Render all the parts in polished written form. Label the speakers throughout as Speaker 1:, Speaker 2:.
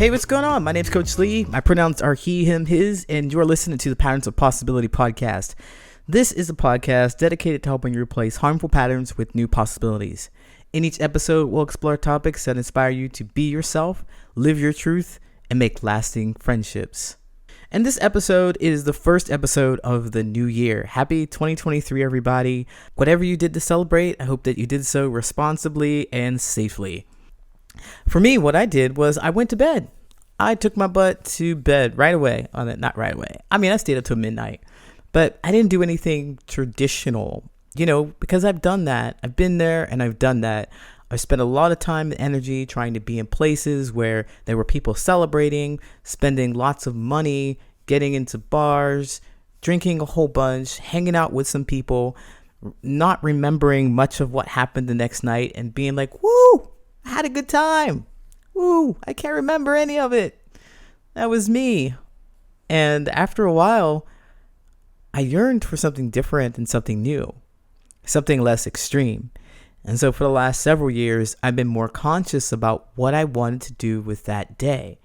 Speaker 1: Hey, what's going on? My name's Coach Lee. My pronouns are he, him, his, and you're listening to the Patterns of Possibility podcast. This is a podcast dedicated to helping you replace harmful patterns with new possibilities. In each episode, we'll explore topics that inspire you to be yourself, live your truth, and make lasting friendships. And this episode is the first episode of the new year. Happy 2023, everybody. Whatever you did to celebrate, I hope that you did so responsibly and safely. For me, what I did was I went to bed. I took my butt to bed right away. Not right away. I stayed up till midnight. But I didn't do anything traditional, because I've done that. I've been there and I've done that. I spent a lot of time and energy trying to be in places where there were people celebrating, spending lots of money, getting into bars, drinking a whole bunch, hanging out with some people, not remembering much of what happened the next night and being like, woo, I had a good time. Woo, I can't remember any of it. That was me. And after a while, I yearned for something different and something new, something less extreme. And so for the last several years, I've been more conscious about what I wanted to do with that day.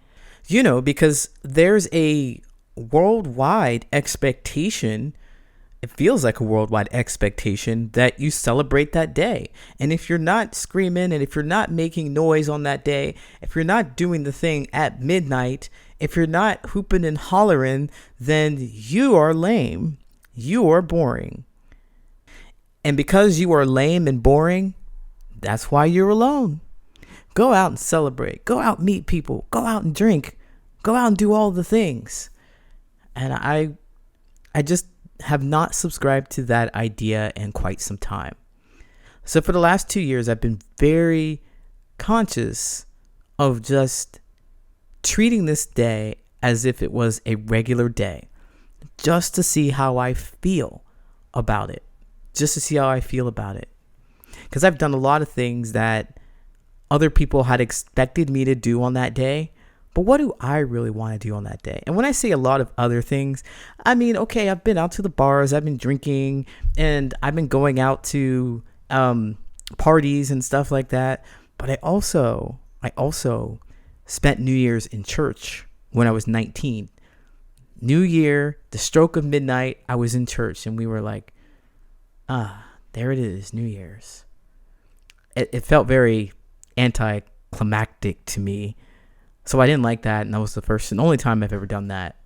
Speaker 1: Because there's a worldwide expectation. It feels like a worldwide expectation that you celebrate that day. And if you're not screaming and if you're not making noise on that day, if you're not doing the thing at midnight, if you're not hooping and hollering, then you are lame. You are boring. And because you are lame and boring, that's why you're alone. Go out and celebrate. Go out and meet people. Go out and drink. Go out and do all the things. And I just have not subscribed to that idea in quite some time. So for the last 2 years, I've been very conscious of just treating this day as if it was a regular day, just to see how I feel about it. Because I've done a lot of things that other people had expected me to do on that day. But what do I really want to do on that day? And when I say a lot of other things, okay, I've been out to the bars, I've been drinking, and I've been going out to parties and stuff like that. But I also spent New Year's in church when I was 19. New Year, the stroke of midnight, I was in church, and we were like, there it is, New Year's. It felt very anticlimactic to me. So I didn't like that, and that was the first and only time I've ever done that.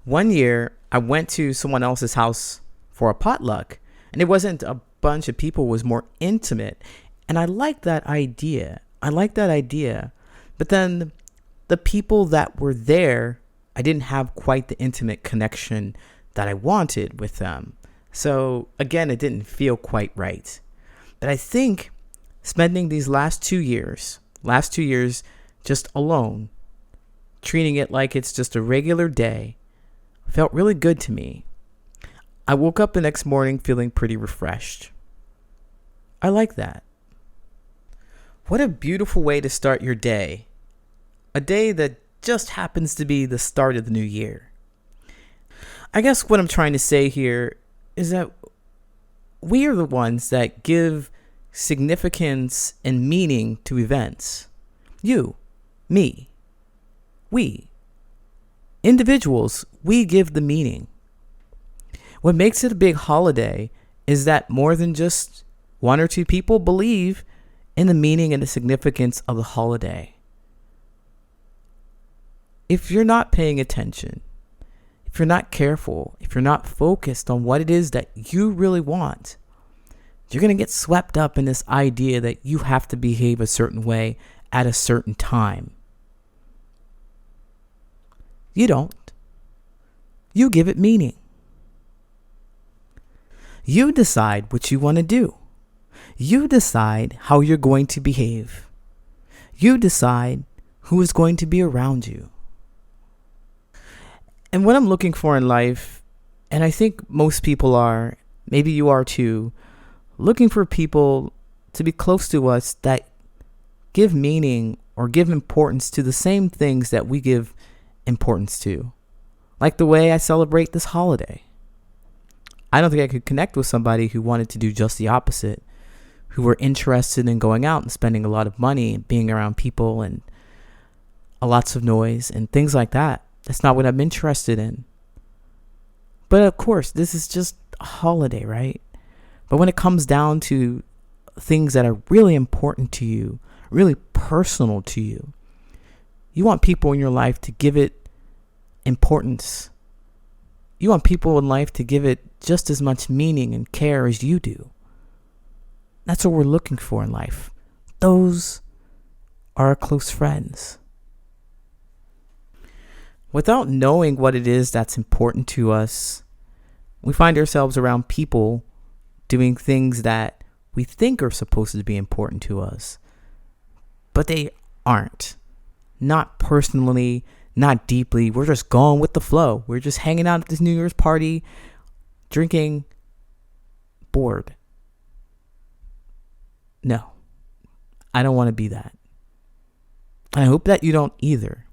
Speaker 1: One year, I went to someone else's house for a potluck, and it wasn't a bunch of people, it was more intimate. And I liked that idea. But then the people that were there, I didn't have quite the intimate connection that I wanted with them. So again, it didn't feel quite right. But I think spending these last 2 years just alone, treating it like it's just a regular day, felt really good to me. I woke up the next morning feeling pretty refreshed. I like that. What a beautiful way to start your day. A day that just happens to be the start of the new year. I guess what I'm trying to say here is that we are the ones that give significance and meaning to events. You, me, we, individuals, we give the meaning. What makes it a big holiday is that more than just one or two people believe in the meaning and the significance of the holiday. If you're not paying attention, if you're not careful, if you're not focused on what it is that you really want, you're going to get swept up in this idea that you have to behave a certain way at a certain time. You don't. You give it meaning. You decide what you want to do. You decide how you're going to behave. You decide who is going to be around you. And what I'm looking for in life, and I think most people are, maybe you are too, looking for people to be close to us that give meaning or give importance to the same things that we give importance to. Like the way I celebrate this holiday. I don't think I could connect with somebody who wanted to do just the opposite, who were interested in going out and spending a lot of money and being around people. And lots of noise and things like that. That's not what I'm interested in. But of course, this is just a holiday, right? But when it comes down to things that are really important to you, really personal to you, you want people in your life to give it importance. You want people in life to give it just as much meaning and care as you do. That's what we're looking for in life. Those are our close friends. Without knowing what it is that's important to us, we find ourselves around people doing things that we think are supposed to be important to us, but they aren't. Not personally, not deeply. We're just going with the flow. We're just hanging out at this New Year's party, drinking, bored. No, I don't want to be that. And I hope that you don't either.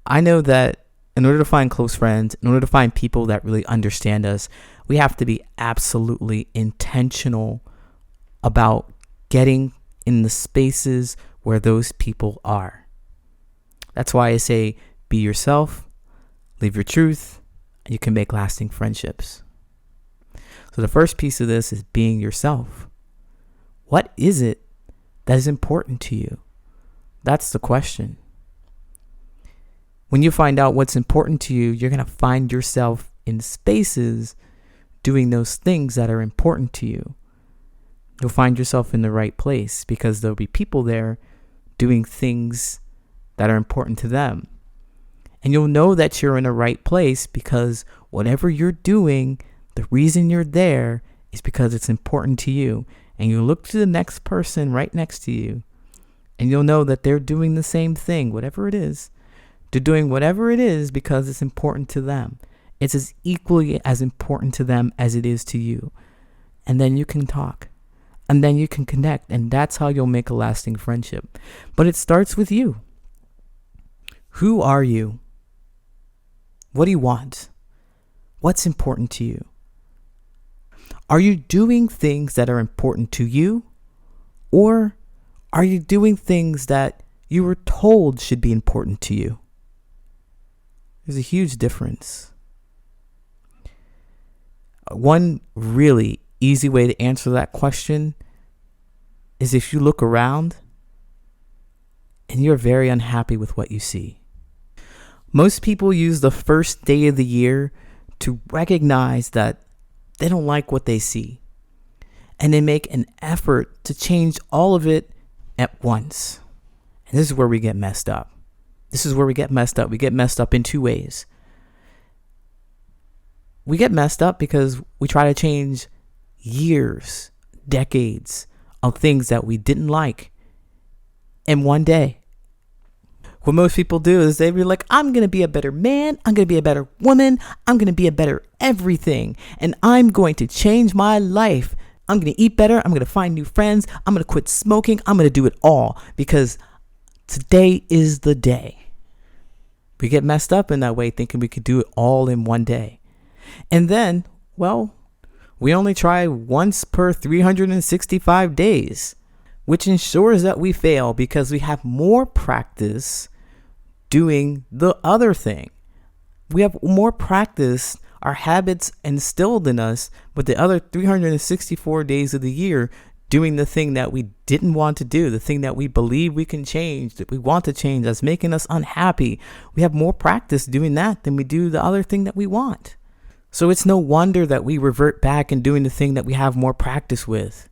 Speaker 1: I know that in order to find close friends, in order to find people that really understand us, we have to be absolutely intentional about getting in the spaces where those people are. That's why I say be yourself, live your truth, and you can make lasting friendships. So the first piece of this is being yourself. What is it that is important to you? That's the question. When you find out what's important to you, you're going to find yourself in spaces doing those things that are important to you. You'll find yourself in the right place because there'll be people there doing things that are important to them. And you'll know that you're in the right place because whatever you're doing, the reason you're there is because it's important to you. And you look to the next person right next to you and you'll know that they're doing the same thing, whatever it is. They're doing whatever it is because it's important to them. It's as equally as important to them as it is to you. And then you can talk. And then you can connect. And that's how you'll make a lasting friendship. But it starts with you. Who are you? What do you want? What's important to you? Are you doing things that are important to you? Or are you doing things that you were told should be important to you? There's a huge difference. One really easy way to answer that question is if you look around and you're very unhappy with what you see. Most people use the first day of the year to recognize that they don't like what they see. And they make an effort to change all of it at once. And this is where we get messed up. We get messed up in two ways. We get messed up because we try to change years, decades of things that we didn't like in one day. What most people do is they be like, I'm going to be a better man. I'm going to be a better woman. I'm going to be a better everything. And I'm going to change my life. I'm going to eat better. I'm going to find new friends. I'm going to quit smoking. I'm going to do it all because today is the day. We get messed up in that way thinking we could do it all in one day. And then, well, we only try once per 365 days, which ensures that we fail because we have more practice doing the other thing. We have more practice, our habits instilled in us with the other 364 days of the year doing the thing that we didn't want to do, the thing that we believe we can change, that we want to change, that's making us unhappy. We have more practice doing that than we do the other thing that we want. So it's no wonder that we revert back and doing the thing that we have more practice with.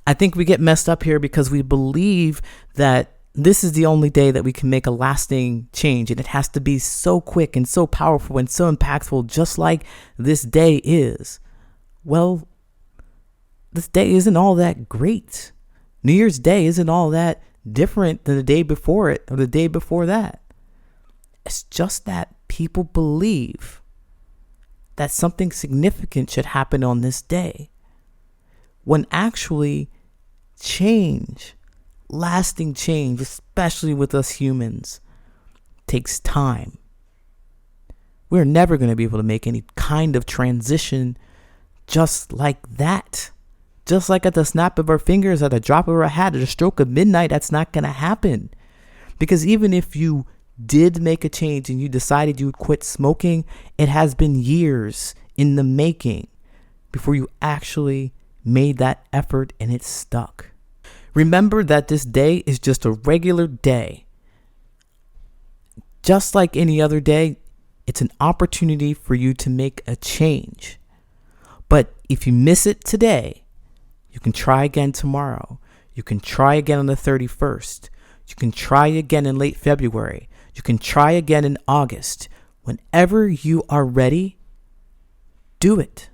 Speaker 1: I think we get messed up here because we believe that this is the only day that we can make a lasting change, and it has to be so quick and so powerful and so impactful, just like this day is. Well, this day isn't all that great. New Year's Day isn't all that different than the day before it or the day before that. It's just that people believe that something significant should happen on this day, when actually change, lasting change, especially with us humans, takes time. We're never going to be able to make any kind of transition just like that, just like at the snap of our fingers, at the drop of our hat, at a stroke of midnight, that's not going to happen. Because even if you did make a change and you decided you would quit smoking, it has been years in the making before you actually made that effort and it stuck. Remember that this day is just a regular day. Just like any other day, it's an opportunity for you to make a change. But if you miss it today, you can try again tomorrow. You can try again on the 31st. You can try again in late February. You can try again in August. Whenever you are ready, do it.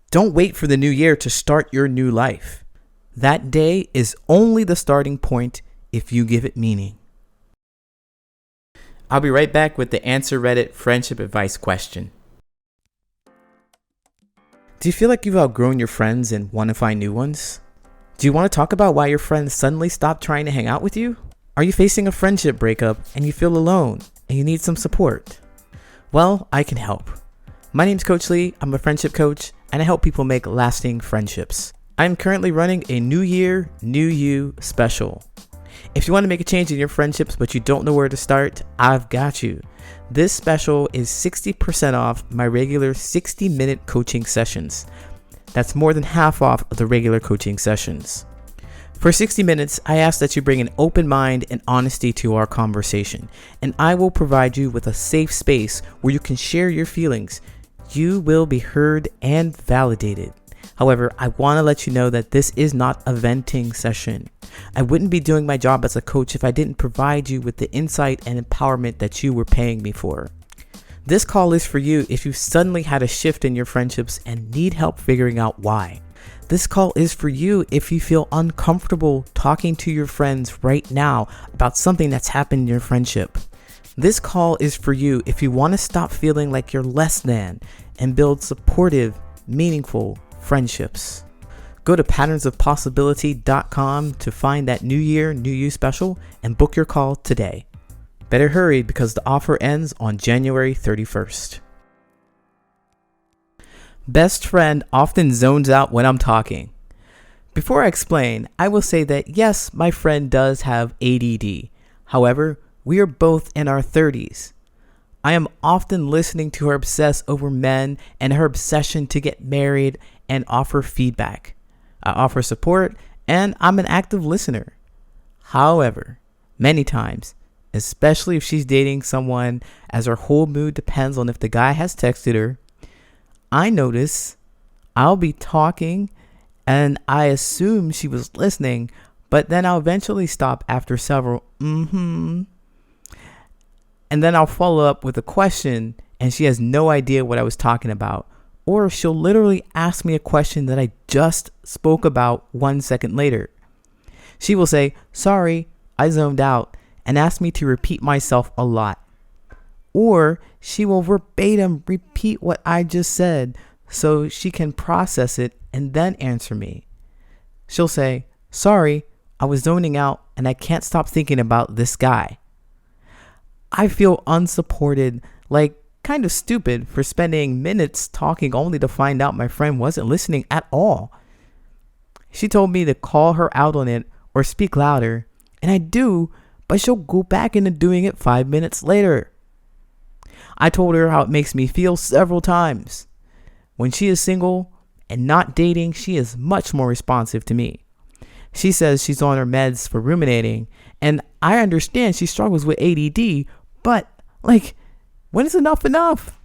Speaker 1: Don't wait for the new year to start your new life. That day is only the starting point if you give it meaning. I'll be right back with the Answer Reddit friendship advice question. Do you feel like you've outgrown your friends and want to find new ones? Do you want to talk about why your friends suddenly stopped trying to hang out with you? Are you facing a friendship breakup and you feel alone and you need some support? Well, I can help. My name's Coach Lee. I'm a friendship coach and I help people make lasting friendships. I'm currently running a New Year, New You special. If you want to make a change in your friendships but you don't know where to start, I've got you. This special is 60% off my regular 60-minute coaching sessions. That's more than half off of the regular coaching sessions. For 60 minutes, I ask that you bring an open mind and honesty to our conversation, and I will provide you with a safe space where you can share your feelings. You will be heard and validated. However, I want to let you know that this is not a venting session. I wouldn't be doing my job as a coach if I didn't provide you with the insight and empowerment that you were paying me for. This call is for you if you suddenly had a shift in your friendships and need help figuring out why. This call is for you if you feel uncomfortable talking to your friends right now about something that's happened in your friendship. This call is for you if you want to stop feeling like you're less than and build supportive, meaningful friendships. Go to patternsofpossibility.com to find that New Year, New You special and book your call today. Better hurry because the offer ends on January 31st. Best friend often zones out when I'm talking. Before I explain, I will say that yes, my friend does have ADD. However, we are both in our 30s. I am often listening to her obsess over men and her obsession to get married and offer feedback. I offer support and I'm an active listener. However, many times, especially if she's dating someone as her whole mood depends on if the guy has texted her, I notice I'll be talking and I assume she was listening, but then I'll eventually stop after several and then I'll follow up with a question and she has no idea what I was talking about. Or she'll literally ask me a question that I just spoke about 1 second later. She will say, "Sorry, I zoned out," and ask me to repeat myself a lot. Or she will verbatim repeat what I just said so she can process it and then answer me. She'll say, "Sorry, I was zoning out and I can't stop thinking about this guy." I feel unsupported, like kind of stupid for spending minutes talking only to find out my friend wasn't listening at all. She told me to call her out on it or speak louder, and I do, but she'll go back into doing it 5 minutes later. I told her how it makes me feel several times. When she is single and not dating, she is much more responsive to me. She says she's on her meds for ruminating, and I understand she struggles with ADD, but when is enough enough?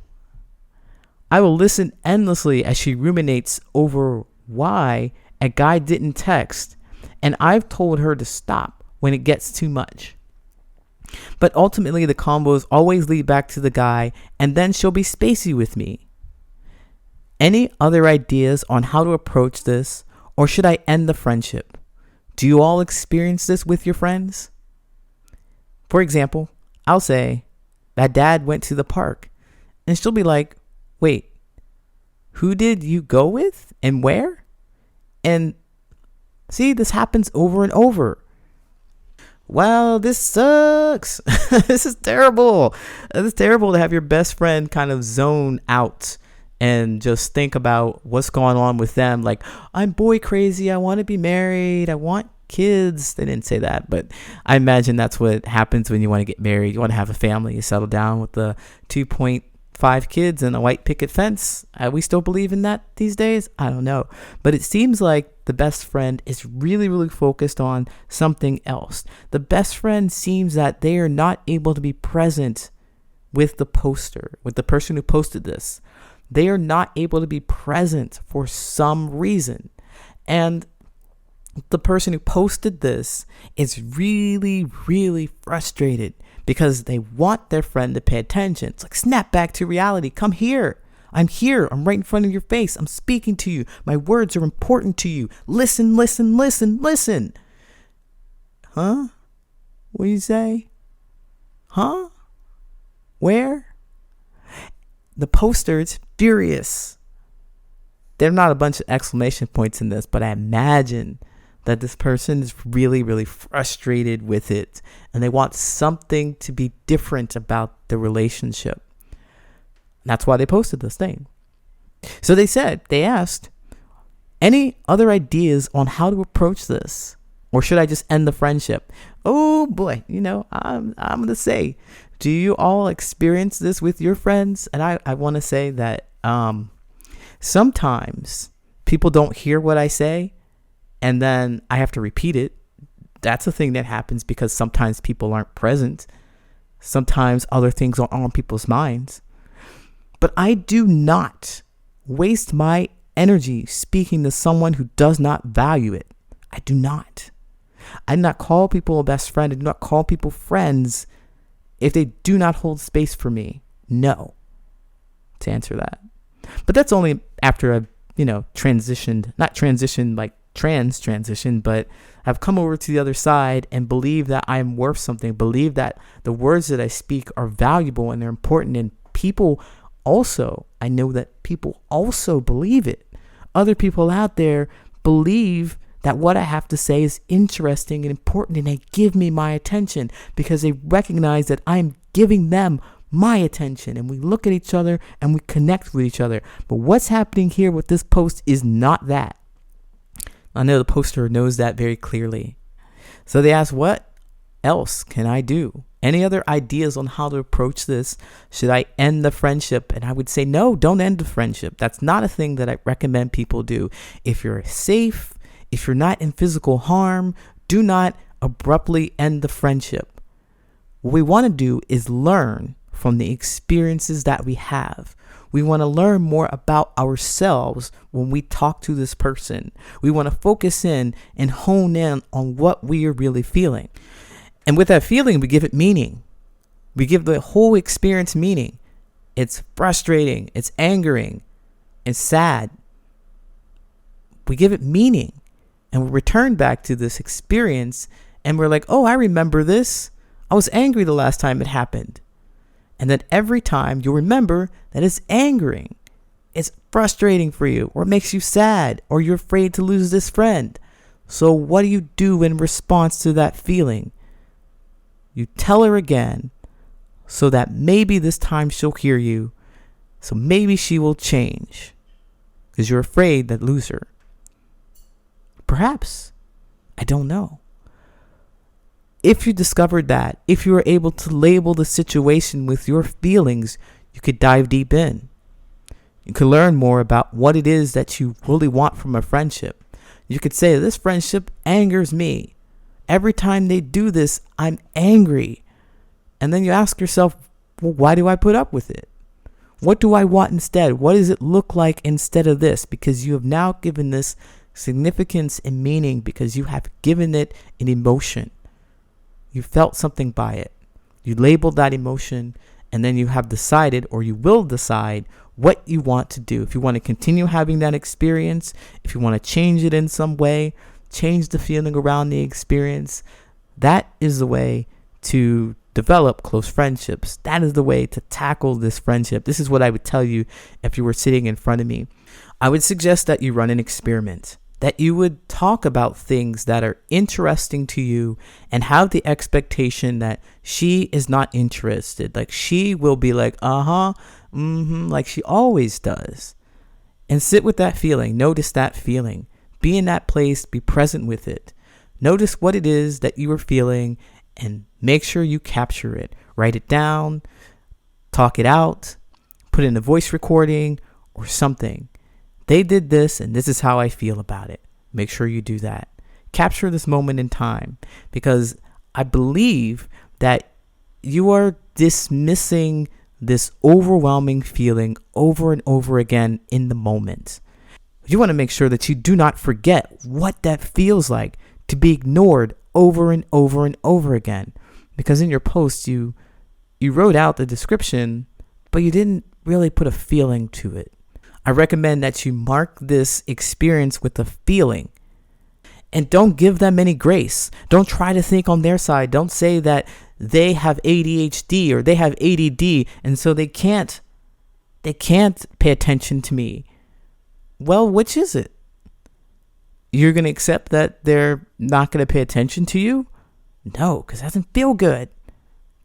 Speaker 1: I will listen endlessly as she ruminates over why a guy didn't text, and I've told her to stop when it gets too much. But ultimately, the combos always lead back to the guy, and then she'll be spacey with me. Any other ideas on how to approach this, or should I end the friendship? Do you all experience this with your friends? For example, I'll say that dad went to the park, and she'll be like, "Wait, who did you go with and where?" And see, this happens over and over. Well, this sucks. This is terrible. It's terrible to have your best friend kind of zone out and just think about what's going on with them. Like, I'm boy crazy. I want to be married. I want kids. They didn't say that, but I imagine that's what happens when you want to get married. You want to have a family. You settle down with the 2.5 kids and a white picket fence. We still believe in that these days? I don't know. But it seems like the best friend is really, really focused on something else. The best friend seems that they are not able to be present with the poster, with the person who posted this. They are not able to be present for some reason. And the person who posted this is really, really frustrated because they want their friend to pay attention. It's like, snap back to reality. Come here. I'm here. I'm right in front of your face. I'm speaking to you. My words are important to you. Listen, listen, listen, listen. Huh? What do you say? Huh? Where? The poster is furious. There are not a bunch of exclamation points in this, but I imagine that this person is really, really frustrated with it, and they want something to be different about the relationship. That's why they posted this thing. So they asked, any other ideas on how to approach this? Or should I just end the friendship? Oh boy, I'm going to say, do you all experience this with your friends? And I want to say that sometimes people don't hear what I say, and then I have to repeat it. That's a thing that happens because sometimes people aren't present. Sometimes other things are on people's minds. But I do not waste my energy speaking to someone who does not value it. I do not. I do not call people a best friend. I do not call people friends if they do not hold space for me. No. To answer that. But that's only after I've, transitioned, not transitioned like transition, but I've come over to the other side and believe that I am worth something, believe that the words that I speak are valuable and they're important, and I know that people also believe it. Other people out there believe that what I have to say is interesting and important, and they give me my attention because they recognize that I'm giving them my attention, and we look at each other and we connect with each other. But what's happening here with this post is not that. I know the poster knows that very clearly. So they asked, what else can I do? Any other ideas on how to approach this? Should I end the friendship? And I would say, no, don't end the friendship. That's not a thing that I recommend people do. If you're safe, if you're not in physical harm, do not abruptly end the friendship. What we want to do is learn from the experiences that we have. We want to learn more about ourselves when we talk to this person. We want to focus in and hone in on what we are really feeling. And with that feeling, we give it meaning. We give the whole experience meaning. It's frustrating. It's angering. It's sad. We give it meaning. And we return back to this experience and we're like, oh, I remember this. I was angry the last time it happened. And then every time you'll remember that it's angering. It's frustrating for you, or it makes you sad, or you're afraid to lose this friend. So what do you do in response to that feeling? You tell her again so that maybe this time she'll hear you. So maybe she will change because you're afraid that lose her. Perhaps. I don't know. If you discovered that, if you were able to label the situation with your feelings, you could dive deep in. You could learn more about what it is that you really want from a friendship. You could say, this friendship angers me. Every time they do this, I'm angry. And then you ask yourself, well, why do I put up with it? What do I want instead? What does it look like instead of this? Because you have now given this significance and meaning, because you have given it an emotion. You felt something by it. You labeled that emotion, and then you have decided, or you will decide, what you want to do. If you want to continue having that experience, if you want to change it in some way, change the feeling around the experience, that is the way to develop close friendships. That is the way to tackle this friendship. This is what I would tell you if you were sitting in front of me. I would suggest that you run an experiment, that you would talk about things that are interesting to you and have the expectation that she is not interested. Like, she will be like, like she always does. And sit with that feeling. Notice that feeling. Be in that place. Be present with it. Notice what it is that you are feeling and make sure you capture it. Write it down, talk it out, put in a voice recording or something. They did this and this is how I feel about it. Make sure you do that. Capture this moment in time because I believe that you are dismissing this overwhelming feeling over and over again in the moment. You want to make sure that you do not forget what that feels like to be ignored over and over and over again. Because in your post, you wrote out the description, but you didn't really put a feeling to it. I recommend that you mark this experience with a feeling and don't give them any grace. Don't try to think on their side. Don't say that they have ADHD or they have ADD and so they can't pay attention to me. Well, which is it? You're going to accept that they're not going to pay attention to you? No, because it doesn't feel good.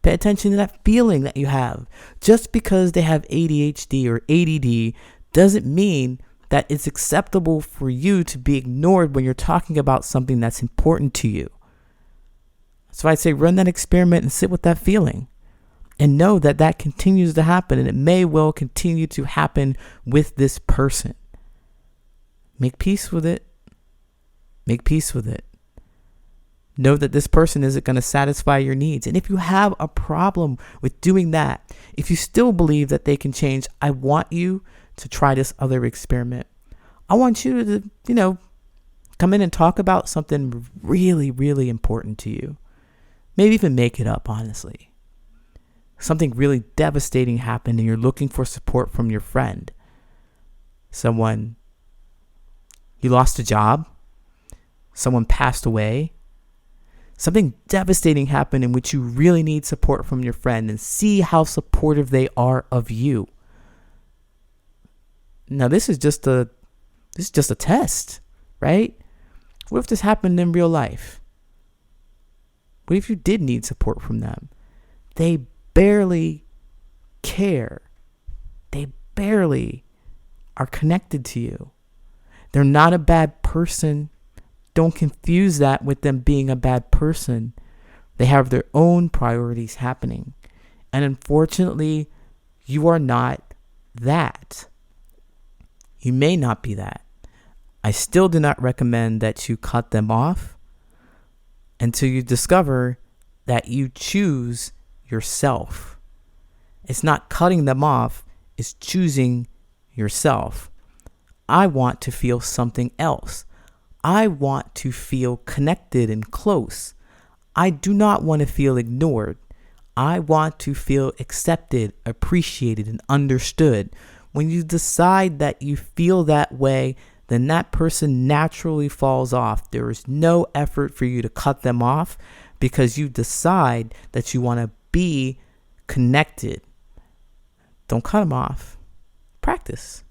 Speaker 1: Pay attention to that feeling that you have. Just because they have ADHD or ADD doesn't mean that it's acceptable for you to be ignored when you're talking about something that's important to you. So I'd say run that experiment and sit with that feeling and know that that continues to happen and it may well continue to happen with this person. Make peace with it. Make peace with it. Know that this person isn't going to satisfy your needs. And if you have a problem with doing that, if you still believe that they can change, I want you to try this other experiment. I want you to, come in and talk about something really, really important to you. Maybe even make it up, honestly. Something really devastating happened and you're looking for support from your friend. You lost a job. Someone passed away. Something devastating happened in which you really need support from your friend and see how supportive they are of you. Now, this is just a test, right? What if this happened in real life? What if you did need support from them? They barely care. They barely are connected to you. They're not a bad person. Don't confuse that with them being a bad person. They have their own priorities happening. And unfortunately, you are not that. You may not be that. I still do not recommend that you cut them off until you discover that you choose yourself. It's not cutting them off, it's choosing yourself. I want to feel something else. I want to feel connected and close. I do not want to feel ignored. I want to feel accepted, appreciated, and understood. When you decide that you feel that way, then that person naturally falls off. There is no effort for you to cut them off because you decide that you want to be connected. Don't cut them off. Practice.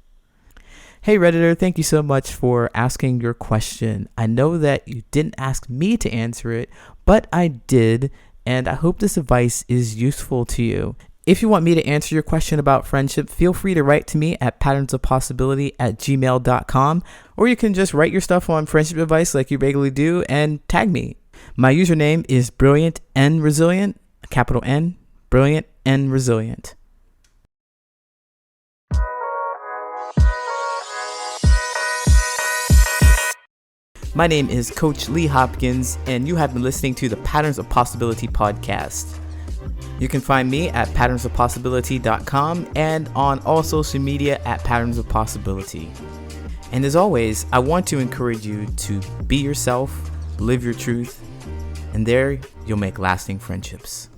Speaker 1: Hey Redditor, thank you so much for asking your question. I know that you didn't ask me to answer it, but I did, and I hope this advice is useful to you. If you want me to answer your question about friendship, feel free to write to me at patternsofpossibility@gmail.com, or you can just write your stuff on friendship advice like you regularly do and tag me. My username is Brilliant and Resilient, capital N, Brilliant and Resilient. My name is Coach Lee Hopkins, and you have been listening to the Patterns of Possibility podcast. You can find me at patternsofpossibility.com and on all social media at Patterns of Possibility. And as always, I want to encourage you to be yourself, live your truth, and there you'll make lasting friendships.